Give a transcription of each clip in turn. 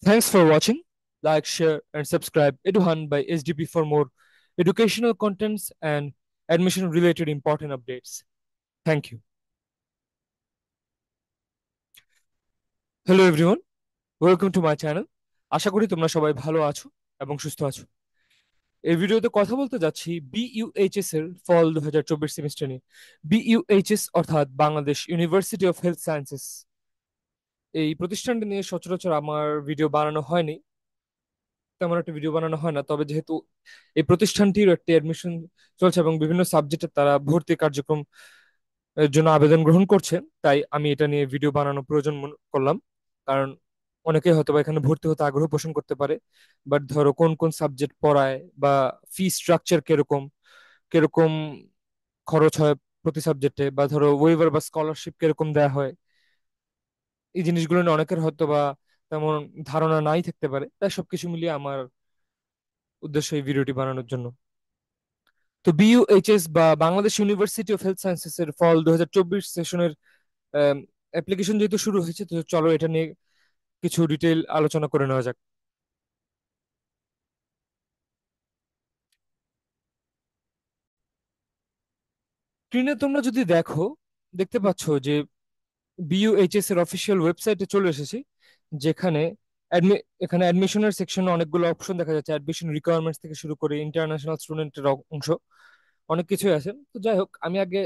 Thanks for watching. Like, share, and subscribe Eduhan by SDP for more educational contents and admission related important updates. Thank you. Hello everyone. Welcome to my channel. আশা করি তোমরা সবাই ভালো আছো এবং সুস্থ আছো। এই ভিডিওতে কথা বলতে যাচ্ছি বিইউএইচএস এর ফল 2024 সেমিস্টার নিয়ে। বিইউএইচএস অর্থাৎ Bangladesh university of health sciences. এই প্রতিষ্ঠানটি নিয়ে সচরাচর আমার ভিডিও বানানো হয়নি, তেমন একটা ভিডিও বানানো হয় না। তবে যেহেতু এই প্রতিষ্ঠানটির একটি অ্যাডমিশন চলছে এবং বিভিন্ন সাবজেক্টে তারা ভর্তি কার্যক্রম এর জন্য আবেদন গ্রহণ করছে, তাই আমি এটা নিয়ে ভিডিও বানানো প্রয়োজন মনে করলাম। কারণ অনেকে হয়তো বা এখানে ভর্তি হতে আগ্রহ পোষণ করতে পারে, বাট ধরো কোন কোন সাবজেক্ট পড়ায় বা ফি স্ট্রাকচার কিরকম কিরকম খরচ হয় প্রতি সাবজেক্টে, বা ধরো ওয়েভার বা স্কলারশিপ কিরকম দেওয়া হয়, এই জিনিসগুলো নিয়ে অনেকের হয়তো বা তেমন ধারণা নাই থাকতে পারে। তাই সবকিছু মিলিয়ে আমার উদ্দেশ্য এই ভিডিওটি বানানোর জন্য। তো বিইউএইচএস বা Bangladesh university of health sciences এর ফল 2024 সেশনের অ্যাপ্লিকেশন যেহেতু শুরু হয়েছে, তো চলো এটা নিয়ে কিছু ডিটেইল আলোচনা করে নেওয়া যাক। স্ক্রিনে তোমরা যদি দেখো, দেখতে পাচ্ছ যে বিইউএইচএস এর অফিসিয়াল ওয়েবসাইটে চলে এসেছি, যেখানে এখানে অ্যাডমিশনের সেকশনে অনেকগুলো অপশন দেখা যাচ্ছে। অ্যাডমিশন রিকোয়ারমেন্টস থেকে শুরু করে ইন্টারন্যাশনাল স্টুডেন্টের অংশ, অনেক কিছুই আছে। তো যাই হোক, আমি আগে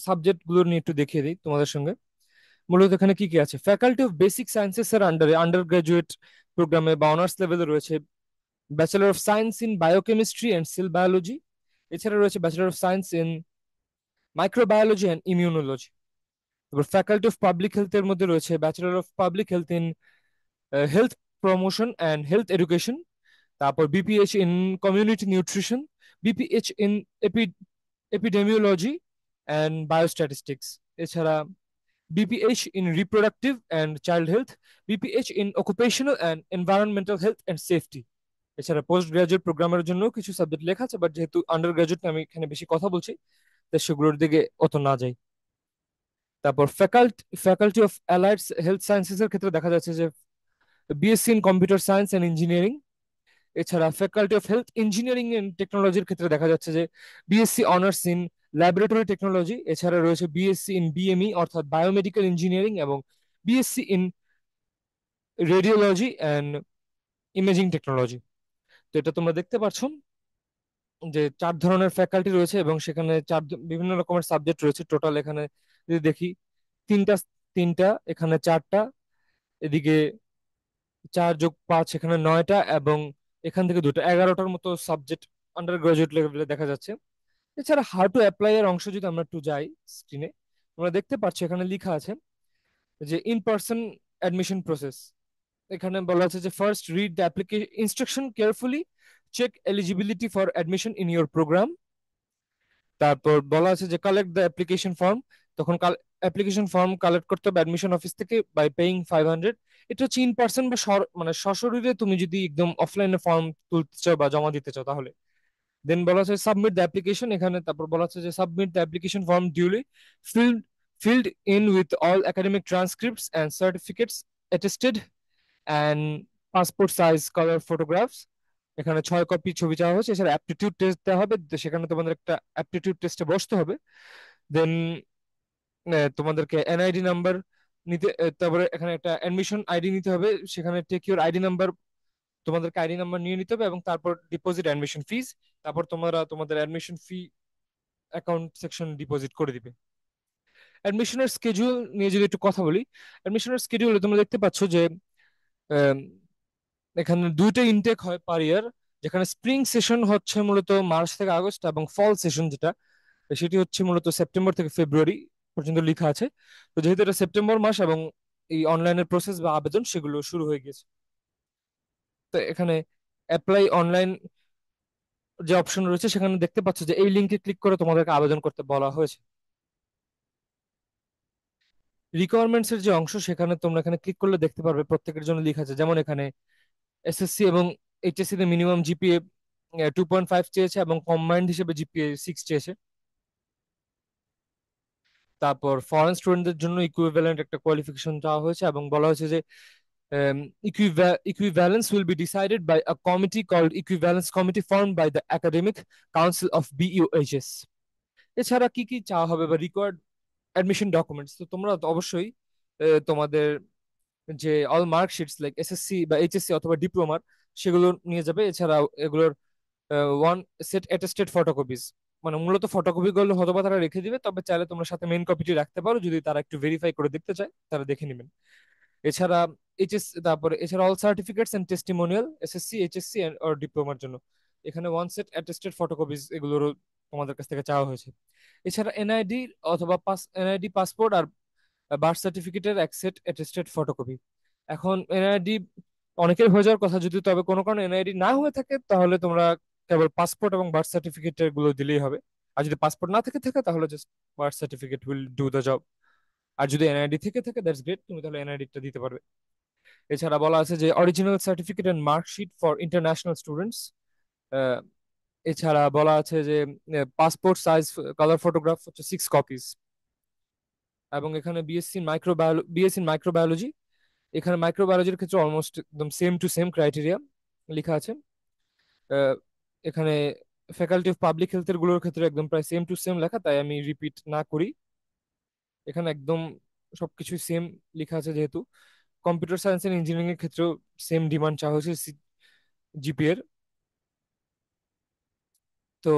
সাবজেক্ট গুলো নিয়ে একটু দেখিয়ে দিই তোমাদের সঙ্গে। মূলত এখানে কি কি আছে: ফ্যাকাল্টি অফ বেসিক সায়েন্সেস এর আন্ডারে আন্ডার গ্রাজুয়েট প্রোগ্রামে বা অনার্স লেভেলে রয়েছে bachelor of science in biochemistry and cell biology. এছাড়া রয়েছে bachelor of science in microbiology and immunology. তারপর ফ্যাকাল্টি অফ পাবলিক হেলথ এর মধ্যে রয়েছে bachelor of public health in health promotion and health education. তারপর BPH in community nutrition, BPH in epidemiology and biostatistics. এছাড়া BPH in reproductive and child health, BPH in occupational and environmental health and safety। এছাড়া post graduate প্রোগ্রামের জন্য কিছু subject লেখা আছে, but যেহেতু under graduate আমি এখানে বেশি কথা বলছি, তাই সেগুলোর দিকে অত না যাই। তারপর faculty of allied health sciences এর ক্ষেত্রে দেখা যাচ্ছে যে BSc in computer science and engineering. এছাড়া faculty of health engineering and টেকনোলজির ক্ষেত্রে দেখা যাচ্ছে যে BSc honours in laboratory technology. এছাড়া রয়েছে বিএসসি ইন বিএমই অর্থাৎ বায়োমেডিক্যাল ইঞ্জিনিয়ারিং এবং BSc in radiology and imaging technology. তো এটা তোমরা দেখতে পাচ্ছ যে চার ধরনের ফ্যাকাল্টি রয়েছে এবং সেখানে বিভিন্ন রকমের সাবজেক্ট রয়েছে। টোটাল এখানে যদি দেখি, তিনটা তিনটা, এখানে চারটা, এদিকে 4+5 এখানে 9টা, এবং এখান থেকে দুটো, 11টার মতো সাবজেক্ট আন্ডার গ্রাজুয়েট লেভেলে দেখা যাচ্ছে। এছাড়া হাউ টু অ্যাপ্লাই এর অংশ যদি আমরা একটু যাই স্ক্রিনে, তোমরা দেখতে পাচ্ছ এখানে লেখা আছে যে ইন পার্সন অ্যাডমিশন প্রসেস। এখানে বলা আছে যে first read the application instruction carefully, check eligibility for admission in your program. তারপর বলা আছে যে কালেক্ট দ্য অ্যাপ্লিকেশন ফর্ম। তখন অ্যাপ্লিকেশন ফর্ম কালেক্ট করতে হবে অ্যাডমিশন অফিস থেকে বাই পেইং 500। এটা হচ্ছে ইন পার্সন বা মানে সশরীরে তুমি যদি একদম অফলাইনে ফর্ম তুলতে চাও বা জমা দিতে চাও তাহলে। দেন বলা আছে সাবমিট দ্য অ্যাপ্লিকেশন। এখানে তারপর বলা আছে যে submit the application form duly field filled in with all academic transcripts and certificates attested and passport size color photographs। এখানে 6 কপি ছবি চাওয়া হয়েছে। এছাড়া অ্যাপটিটিউড টেস্ট দেওয়া হবে, তো সেখানে তোমাদের একটা অ্যাপটিটিউড টেস্টে বসতে হবে। দেন তোমাদেরকে এনআইডি নাম্বার নিতে, তারপরে এখানে একটা অ্যাডমিশন আইডি নিতে হবে, সেখানে টেক ইউর আইডি নাম্বার, তোমাদেরকে আইডি নাম্বার নিয়ে নিতে হবে, এবং তারপর ডিপোজিট অ্যাডমিশন ফিস। তারপর তোমরা তোমাদের অ্যাডমিশন ফি অ্যাকাউন্ট সেকশন ডিপোজিট করে দিবে। অ্যাডমিশনের স্কেডিউল নিয়ে যদি একটু কথা বলি, অ্যাডমিশনের স্কেডিউলে তোমরা দেখতে পাচ্ছ যে আম, এখানে দুইটা ইনটেক হয় পার ইয়ার, যেখানে স্প্রিং সেশন হচ্ছে মূলত মার্চ থেকে আগস্ট, এবং ফল সেশন যেটা সেটি হচ্ছে মূলত সেপ্টেম্বর থেকে ফেব্রুয়ারি পর্যন্ত লেখা আছে। তো যেহেতু এটা সেপ্টেম্বর মাস এবং এই অনলাইনের প্রসেস বা আবেদন সেগুলো শুরু হয়ে গেছে, তো এখানে অ্যাপ্লাই অনলাইন যে অপশন রয়েছে সেখানে দেখতে পাচ্ছ যে এই লিঙ্কে ক্লিক করে তোমাদেরকে আবেদন করতে বলা হয়েছে। রিকোয়ারমেন্টস এর যে অংশ, সেখানে তোমরা এখানে ক্লিক করলে দেখতে পারবে প্রত্যেকের জন্য লেখা আছে। যেমন এখানে এসএসসি এবং এইচএসসি তে মিনিমাম জিপিএ 2.5 চেয়েছে এবং কম্বাইন্ড হিসেবে জিপিএ 6 চেয়েছে। তারপর ফরেন স্টুডেন্টদের জন্য ইকুইভ্যালেন্ট একটা কোয়ালিফিকেশন চাওয়া হয়েছে এবং বলা হয়েছে যে Equivalence will be decided by a committee called Equivalence Committee formed by the Academic Council of BUHS. এছাড়া কি কি চাওয়া হবে বা রিকোয়ার্ড অ্যাডমিশন ডকুমেন্টস, তো তোমরা তো অবশ্যই তোমাদের যে অল মার্কশিটস লাইক এসএসসি বা এইচএসসি অথবা ডিপ্লোমার সেগুলো নিয়ে যাবে। এছাড়াও এগুলোর ওয়ান সেট অ্যাটেস্টেড ফটোকপিস, মানে মূলত ফটোকপি গুলো হয়তো বা তারা রেখে দিবে, তবে চাইলে তোমরা সাথে মেইন কপিটি রাখতে পারো, যদি তারা একটু ভেরিফাই করে দেখতে চায় তারা দেখে নেবেন। এছাড়া তারপরে এছাড়া all certificates and testimonial SSC HSC আর ডিপ্লোমার জন্য এখানে ওয়ান সেট অ্যাটেস্টেড ফটোকপিস এগুলোরও তোমাদের কাছ থেকে চাওয়া হয়েছে। এছাড়া এনআইডি অথবা এনআইডি পাসপোর্ট আর বার্থ সার্টিফিকেটের এক সেট অ্যাটেস্টেড ফটোকপি। এখন এনআইডি অনেকের হয়ে যাওয়ার কথা, যদি তবে কোনো কারণে এনআইডি না হয়ে থাকে তাহলে তোমরা কেবল পাসপোর্ট এবং বার্থ সার্টিফিকেট গুলো দিলেই হবে। আর যদি পাসপোর্ট না থেকে থাকে তাহলে just birth certificate will do the job. আর যদি এনআইডি থেকে থাকে দ্যাটস গ্রেট, তুমি তাহলে এনআইডিটা দিতে পারবে। এছাড়া বলা আছে যে original certificate and marksheet for international students. এছাড়া বলা আছে যে পাসপোর্ট সাইজ কালার ফটোগ্রাফ হচ্ছে 6 কপিস। এবং এখানে বিএসসি মাইক্রোবায়োলজি, এখানে মাইক্রোবায়োলজির ক্ষেত্রে অলমোস্ট একদম সেম টু সেম ক্রাইটেরিয়া লেখা আছে। আহ, এখানে ফ্যাকাল্টি অফ পাবলিক হেলথের গুলোর ক্ষেত্রে একদম প্রায় সেম টু সেম লেখা, তাই আমি রিপিট না করি। এখানে একদম সবকিছু সেম লেখা আছে। যেহেতু কম্পিউটার সায়েন্স এন্ড ইঞ্জিনিয়ারিং এর ক্ষেত্রেও সেম ডিমান্ড চাওয়া হয়েছে জিপি এর। তো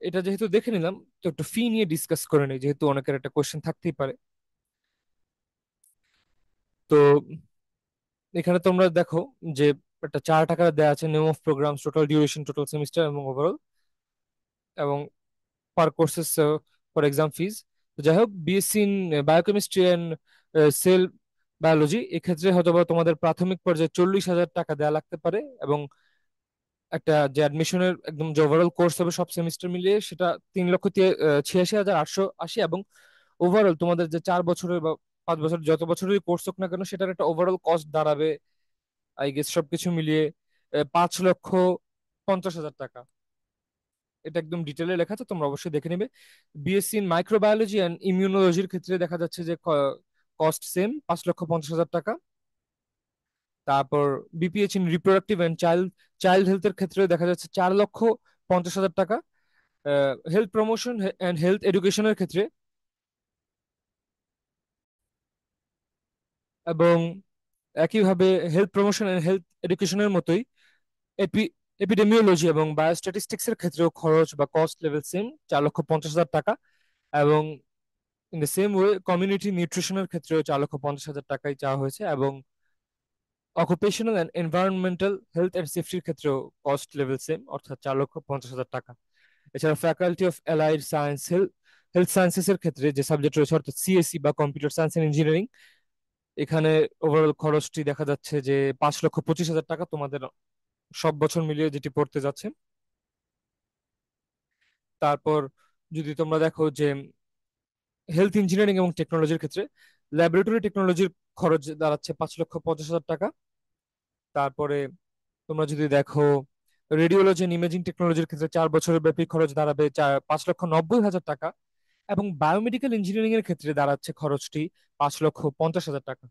এটা যেহেতু দেখে নিলাম, তো একটু ফি নিয়ে ডিসকাস করে নিই, যেহেতু অনেকের একটা কোশ্চেন থাকতেই পারে। তো এখানে তোমরা দেখো যে একটা চার্ট আকারে দেওয়া আছে name of programs, total duration, total semester এবং ওভারঅল, এবং পার কোর্সেস ফর এক্সাম ফিজ। তো যাই হোক, BSc in biochemistry and cell biology এক্ষেত্রে হয়তো বা তোমাদের প্রাথমিক পর্যায়ে 40,000 টাকা দেওয়া লাগতে পারে, এবং একটা যে অ্যাডমিশনের একদম যে ওভারঅল কোর্স হবে সব সেমিস্টার মিলিয়ে সেটা 3,86,880, এবং ওভারঅল তোমাদের যে 4 বছরের বা 5 বছর যত বছরের কোর্স হোক না কেন সেটার একটা ওভারঅল কস্ট দাঁড়াবে আই গেস সবকিছু মিলিয়ে 5,50,000 টাকা। এটা একদম ডিটেলে লেখা আছে, তোমরা অবশ্যই দেখে নেবে। বিএসসি ইন মাইক্রোবায়োলজি অ্যান্ড ইমিউনোলজির ক্ষেত্রে দেখা যাচ্ছে যে কস্ট সেম 5,50,000 টাকা। তারপর BPH in reproductive and child হেলথের ক্ষেত্রে দেখা যাচ্ছে 4,50,000 টাকা। হেলথ প্রমোশন অ্যান্ড হেলথ এডুকেশনের ক্ষেত্রে এবং একইভাবে হেলথ প্রমোশন অ্যান্ড হেলথ এডুকেশনের মতোই এপি এপিডেমিওলজি এবং বায়োস্ট্যাটিস্টিক্স এর ক্ষেত্রেও খরচ বা কস্ট লেভেল সেম 4,50,000 টাকা। এবং in the same way community নিউট্রিশনের ক্ষেত্রেও 4,50,000 টাকাই চাওয়া হয়েছে, এবং occupational and environmental health and সেফটির ক্ষেত্রেও কস্ট লেভেল সেম, অর্থাৎ 4,50,000 টাকা। এছাড়া faculty of allied science health sciences এর ক্ষেত্রে যে সাবজেক্ট রয়েছে অর্থাৎ সিএসসি বা কম্পিউটার সায়েন্স এন্ড ইঞ্জিনিয়ারিং, এখানে ওভারঅল খরচটি দেখা যাচ্ছে যে 5,25,000 টাকা তোমাদের সব বছর মিলিয়ে যেটি পড়তে যাচ্ছে। তারপর যদি তোমরা দেখো যে হেলথ ইঞ্জিনিয়ারিং এবং টেকনোলজির ক্ষেত্রে ল্যাবরেটরি টেকনোলজির খরচ দাঁড়াচ্ছে 5,50,000 টাকা। তারপরে তোমরা যদি দেখো রেডিওলজি এন্ড ইমেজিং টেকনোলজির ক্ষেত্রে 4 বছরের ব্যাপী খরচ দাঁড়াবে 5,90,000 টাকা। এবং বায়োমেডিক্যাল ইঞ্জিনিয়ারিং এর ক্ষেত্রে দাঁড়াচ্ছে খরচটি 5,50,000 টাকা।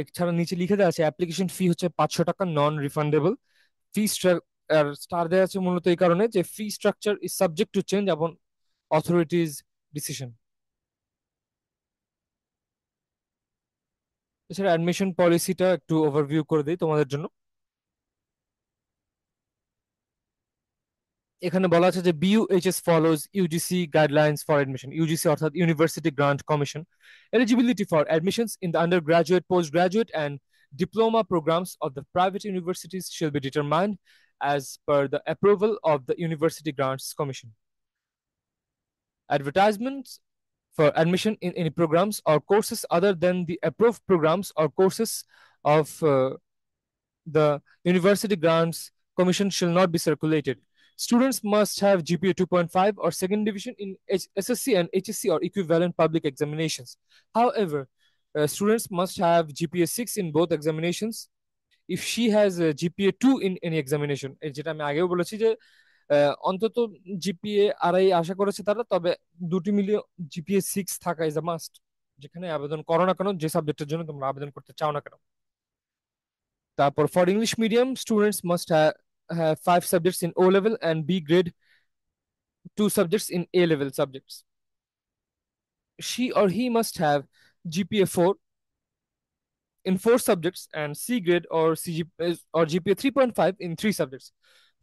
এছাড়া নিচে লিখে দেওয়া আছে অ্যাপ্লিকেশন ফি হচ্ছে 500 টাকা, নন রিফান্ডেবল। ফি আর স্টার দেওয়া আছে মূলত এই কারণে যে fee structure is subject to change এবং অথরিটিজ ডিসিশন। এছাড়া অ্যাডমিশন পলিসিটা একটু ওভারভিউ করে দিই তোমাদের জন্য। এখানে বলা আছে যে BUHS follows UGC guidelines for admission. UGC অর্থাৎ university grant commission eligibility for admissions in the undergraduate, postgraduate, and diploma programs of the private universities shall be determined as per the approval of the University Grants Commission. Advertisements for admission in any programs or courses other than the approved programs or courses of the University Grants Commission shall not be circulated. Students must have GPA 2.5 or second division in SSC and HSC or equivalent public examinations. However, students must have GPA 6 in both examinations. If she has a GPA 2 in any examination, যেটা আমি আগেও বলেছি যে অন্তত GPA আড়াই আশা করেছে তারা, তবে দুটি মিলিয়ে জিপিএ 6 থাকা ইজ আ মাস্ট, যেখানে আবেদন করো না কেন, যে সাবজেক্টের জন্য তোমরা আবেদন করতে চাও না কেন। তারপর for English medium students must have 5 subjects in O level and B grade 2 subjects in A level subjects. She or he must have GPA 4 in 4 subjects and C grade or or GPA 3.5 in 3 subjects.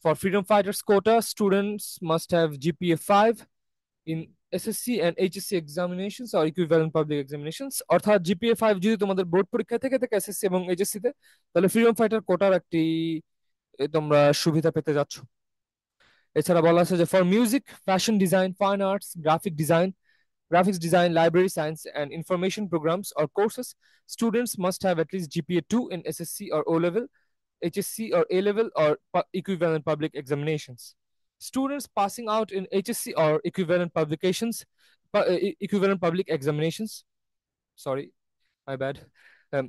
For freedom fighters quota, students must have GPA 5 in SSC and HSC examinations or equivalent public examinations. অর্থাৎ GPA 5 যদি তোমাদের board পরীক্ষা থেকে থাকে SSC এবং HSC তে, তাহলে freedom fighter কোটার একটি তোমরা সুবিধা পেতে যাচ্ছ। এছাড়া বলা আছে যে for music, fashion design, fine arts, graphics design, library science, and information programs or courses, students must have at least GPA 2 in SSC or O level, HSC or A level, or equivalent public examinations. Students passing out in HSC or equivalent public examinations. Sorry, my bad. Um,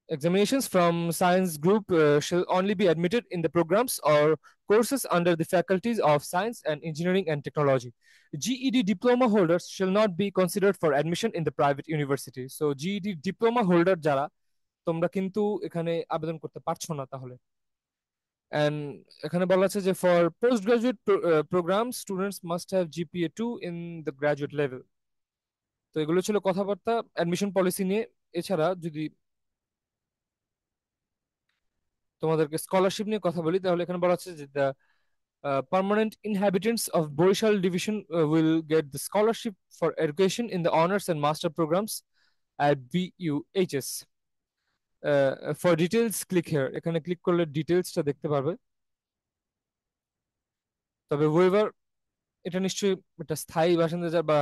Examinations from science group shall only be admitted in the programs or courses under the faculties of science and engineering and technology. GED diploma holders shall not be considered for admission in the private university. So GED diploma holder যারা তোমরা কিন্তু এখানে আবেদন করতে পারছো না তাহলে। And এখানে বলা আছে যে for postgraduate programs students must have GPA 2 in the graduate level. তো এগুলো ছিল কথাবার্তা অ্যাডমিশন পলিসি নিয়ে। এছাড়া যদি তোমাদেরকে স্কলারশিপ নিয়ে কথা বলি তাহলে এখানে বলা আছে যে the permanent inhabitants of Borishal division will get the scholarship for education in the honors and master programs at BUHS. For details click here, এখানে ক্লিক করলে ডিটেইলসটা দেখতে পারবে। তবে ওয়েভার এটা নিশ্চয়ই একটা স্থায়ী বাসিন্দা যারা বা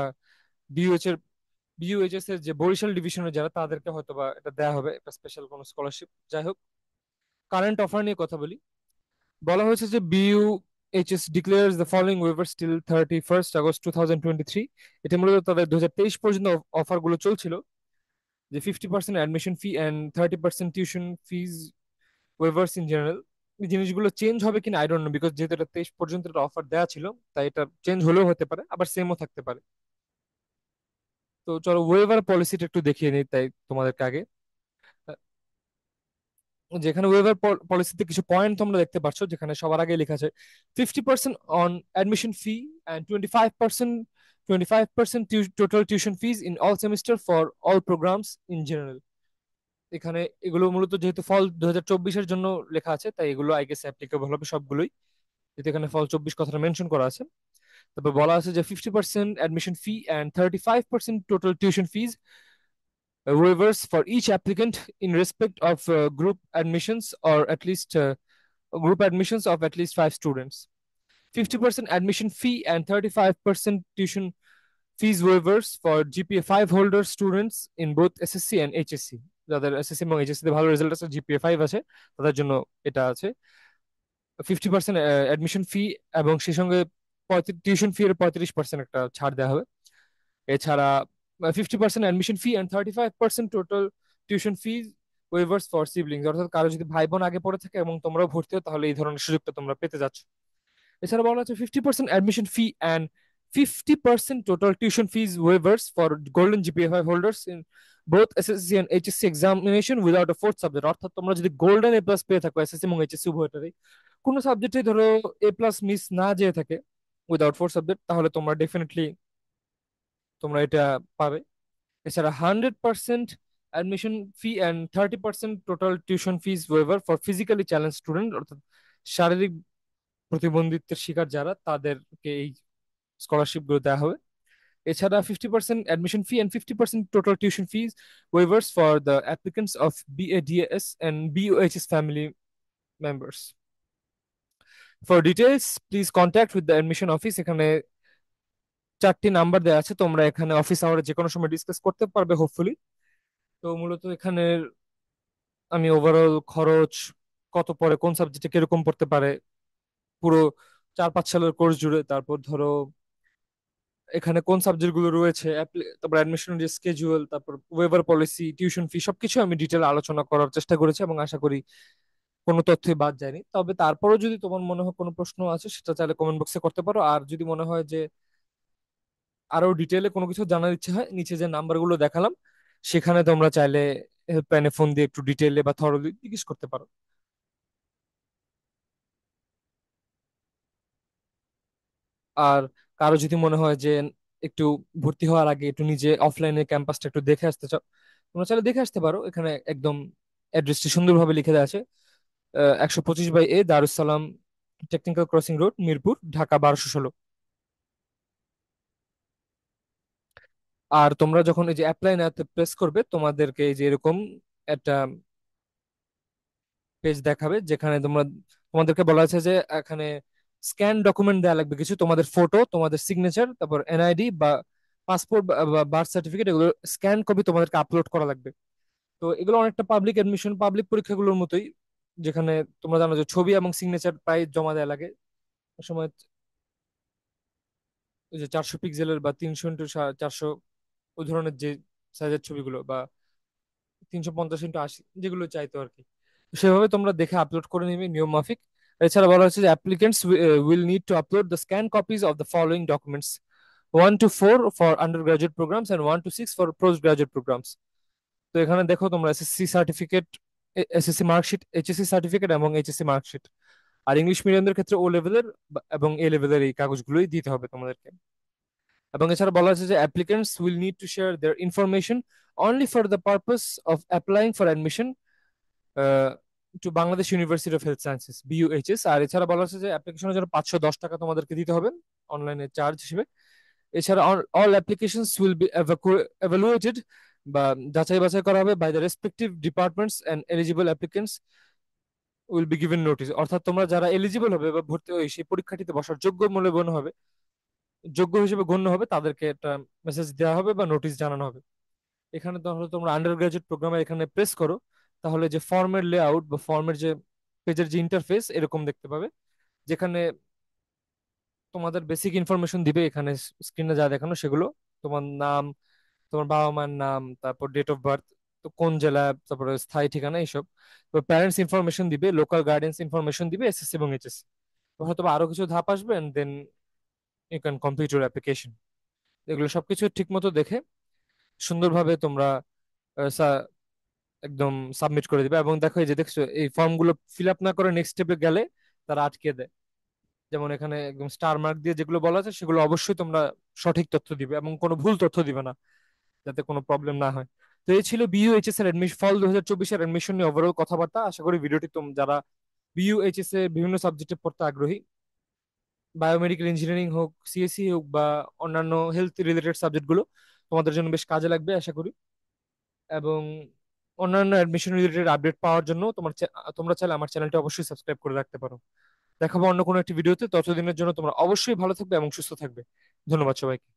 বিইউএইচএস এর যে বরিশাল ডিভিশনের যারা তাদেরকে হয়তো বা এটা দেওয়া হবে একটা স্পেশাল কোনো স্কলারশিপ। যাই হোক, কারেন্ট অফার নিয়ে কথা বলি। বলা হয়েছে যে BUHS declares the following waivers till 31st August 2023। এটা মূলত তাদের 2023 পর্যন্ত অফারগুলো চলছিল, যে 50% admission fee and 30% tuition fees weavers in general. এই জিনিসগুলো চেঞ্জ হবে কিনা আই ডোন্ট নো, বিকজ যেহেতু এটা 23 পর্যন্ত একটা অফার দেওয়া ছিল, তাই এটা চেঞ্জ হলেও হতে পারে, আবার সেমও থাকতে পারে। তো চলো ওয়েভার পলিসিটা একটু দেখিয়ে নিই তাই তোমাদেরকে আগে। যেখানে ওয়েভার পলিসিতে কিছু পয়েন্ট তোমরা দেখতে পাচ্ছ, যেখানে সবার আগে লেখা আছে 50% on admission fee and 25% total tuition fees in all semester for all programs in general. এখানে এগুলো মূলত যেহেতু ফল 2024-এর জন্য লেখা আছে, তাই এগুলো আই গেস অ্যাপ্লিকেবল হবে সবগুলোই, যেহেতু এখানে ফল 24 কথাটা মেনশন করা আছে। তারপর বলা আছে যে 50% admission fee and 35% total tuition fees waivers for each applicant in respect of group admissions of at least 5 students. 50% admission fee and 35% tuition fees waivers for GPA 5 holder students in both SSC and HSC. যাদের SSC এবং HSC তে ভালো result আছে, GPA 5 আছে, তাদের জন্য এটা আছে 50% অ্যাডমিশন ফি এবং সেই সঙ্গে টিউশন ফি এর 35% একটা ছাড় দেওয়া হবে। এছাড়া 50% admission fee and 35% total tuition fees waivers for siblings, অর্থাৎ কারো যদি ভাই বোন আগে পড়ে থাকে এবং তোমরাও ভর্তি হও তাহলে এই ধরনের সুযোগটা তোমরা পেতে যাচ্ছ। এছাড়া বলা হচ্ছে 50% admission fee and 50% total tuition fees waivers for golden GPA 5 holders in both SSC and HSC examination without a fourth subject. অর্থাৎ তোমরা যদি গোল্ডেন এ প্লাস পেয়ে থাকো এসএসসি এবং এইচএসসি উভয়টারই, কোনো সাবজেক্টে ধরো এ প্লাস মিস না যেয়ে থাকে উইদাউট ফোর্থ সাবজেক্ট, তাহলে তোমরা ডেফিনেটলি তোমরা এটা পাবে। এছাড়া 100% admission fee and 30% total tuition fees waiver for physically challenge student, অর্থাৎ শারীরিক প্রতিবন্ধিত্বের শিকার যারা, তাদেরকে এই স্কলারশিপ গুলো দেওয়া হবে। এছাড়া 50% admission fee and 50% total tuition fees waivers for the applicants of BADAS and BUHS family members. For details please contact with the admission office. এখানে 4টি নাম্বার দেওয়া আছে, তোমরা এখানে অফিস আওয়ারে যে কোনো সময় ডিসকাস করতে পারবে হোপফুলি। তো মূলত এখানে আমি ওভারঅল খরচ কত পড়ে, কোন সাবজেক্টে কিরকম পড়তে পারে পুরো 4-5 সালের কোর্স জুড়ে, তারপর ধরো এখানে কোন সাবজেক্ট গুলো রয়েছে, তারপর অ্যাডমিশনের যে স্কেজুয়াল, তারপর ওয়েভার পলিসি, টিউশন ফি, সবকিছু আমি ডিটেল আলোচনা করার চেষ্টা করেছি এবং আশা করি কোনো তথ্যই বাদ যায়নি। তবে তারপরেও যদি তোমার মনে হয় কোনো প্রশ্ন আছে সেটা চাইলে কমেন্ট বক্সে করতে পারো। আর যদি মনে হয় যে আরো ডিটেলে কোনো কিছু জানার ইচ্ছে হয়, নিচে যে নাম্বারগুলো দেখালাম সেখানে তোমরা চাইলে হেল্পলাইনে ফোন দিয়ে একটু ডিটেইলে বা থরলি জিজ্ঞেস করতে পারো। আর কারো যদি মনে হয় যে একটু ভর্তি হওয়ার আগে একটু নিজে অফলাইনে ক্যাম্পাসটা একটু দেখে আসতে চাও, তোমরা চাইলে দেখে আসতে পারো। এখানে একদম অ্যাড্রেসটি সুন্দরভাবে লিখে দেওয়া আছে, 125/A Darussalam technical crossing road, Mirpur, Dhaka 1216। আর তোমরা যখন এই যে অ্যাপ্লাই নাতে প্রেস করবে, তোমাদেরকে এই যে এরকম একটা পেজ দেখাবে, যেখানে তোমাদেরকে বলা আছে যে এখানে স্ক্যান ডকুমেন্ট দেওয়া লাগবে কিছু, তোমাদের ফটো, তোমাদের সিগনেচার, তারপর এনআইডি বা পাসপোর্ট বা বার্থ সার্টিফিকেট, এগুলো স্ক্যান কপি তোমাদেরকে আপলোড করা লাগবে। তো এগুলো অনেকটা পাবলিক এডমিশন, পাবলিক পরীক্ষাগুলোর মতোই, যেখানে তোমরা জানো যে ছবি এবং সিগনেচার প্রায় জমা দেওয়া লাগে। ওই সময় ওই যে 400 পিক্সেলের বা 300x400, ওই ধরনের যে সাইজের ছবিগুলো, বা 350x80, যেগুলো চাইতো আর কি, তো সেভাবে তোমরা দেখে আপলোড করে নিবে নিয়ম মাফিক। এছাড়া বলা হচ্ছে যে applicants will need two upload the scan copies of the following documents: 1 to 4 for under graduate programs and 1 to 6 for post graduate programs. তো এখানে দেখো তোমরা SSC certificate, SSC marksheet, HSC certificate এবং এইচএসসি মার্কশিট। আর English মিডিয়ামদের ক্ষেত্রে ও লেভেলের এবং এ লেভেলের এই কাগজগুলোই দিতে হবে তোমাদেরকে। এবং এছাড়া বলা হয়েছে যে applicants will need to share their information only for the purpose of applying for admission to Bangladesh university of health sciences, BUHS. আর এছাড়া বলা হচ্ছে যে অ্যাপ্লিকেশনের জন্য 510 টাকা তোমাদেরকে দিতে হবে অনলাইনে চার্জ হিসেবে। এছাড়া all applications will be evaluated বা যাচাই বাছাই করা হবে by the respective departments and eligible applicants will be given notice. অর্থাৎ তোমরা যারা এলিজিবল হবে বা ভর্তি ওই সেই পরীক্ষাটিতে বসার যোগ্য মূল্যে গণ্য হবে, যোগ্য হিসেবে গণ্য হবে, তাদেরকে একটা মেসেজ দেওয়া হবে বা নোটিশ জানানো হবে। এখানে তাহলে তোমরা আন্ডার গ্রাজুয়েট প্রোগ্রামে এখানে প্রেস করো, তাহলে যে ফর্মের লেআউট বা ফর্মের যে পেজের যে ইন্টারফেস এরকম দেখতে পাবে, যেখানে তোমাদের বেসিক ইনফরমেশন দিবে। এখানে স্ক্রিনে যা দেখানো সেগুলো: তোমার নাম, তোমার বাবা মায়ের নাম, তারপর ডেট অফ বার্থ, তো কোন জেলা, তারপরে স্থায়ী ঠিকানা, এইসব। তো প্যারেন্টস ইনফরমেশন দিবে, লোকাল গার্ডিয়ান্স ইনফরমেশন দিবে, এসএসসি এবং এইচএসসি। তো হয়তো বা আরো কিছু ধাপ আসবে, then you can complete your application. এগুলো সবকিছু ঠিক মতো দেখে সুন্দরভাবে তোমরা একদম সাবমিট করে দিবে। এবং দেখো এই যে দেখছো, এই ফর্মগুলো ফিল আপ না করে নেক্সট স্টেপে গেলে তারা আটকে দেয়। যেমন এখানে একদম স্টার মার্ক দিয়ে যেগুলো বলা আছে সেগুলো অবশ্যই তোমরা সঠিক তথ্য দিবে এবং কোনো ভুল তথ্য দিবে না, যাতে কোনো প্রবলেম না হয়। তো এই ছিল বিইউএইচএস এর অ্যাডমিশন ফল 2024-এর অ্যাডমিশন নিয়ে ওভারঅল কথাবার্তা। আশা করি ভিডিওটি যারা বিইউএইচএস এর বিভিন্ন সাবজেক্টে পড়তে আগ্রহী, বায়োমেডিকেল ইঞ্জিনিয়ারিং হোক, সিএসসি হোক, বা অন্যান্য হেলথ রিলেটেড সাবজেক্টগুলো, তোমাদের জন্য বেশ কাজে লাগবে আশা করি। এবং অন্যান্য অ্যাডমিশন রিলেটেড আপডেট পাওয়ার জন্য তোমরা চাইলে আমার চ্যানেলটা অবশ্যই সাবস্ক্রাইব করে রাখতে পারো। দেখাবো অন্য কোনো একটি ভিডিওতে, ততদিনের জন্য তোমরা অবশ্যই ভালো থাকবে এবং সুস্থ থাকবে। ধন্যবাদ সবাইকে।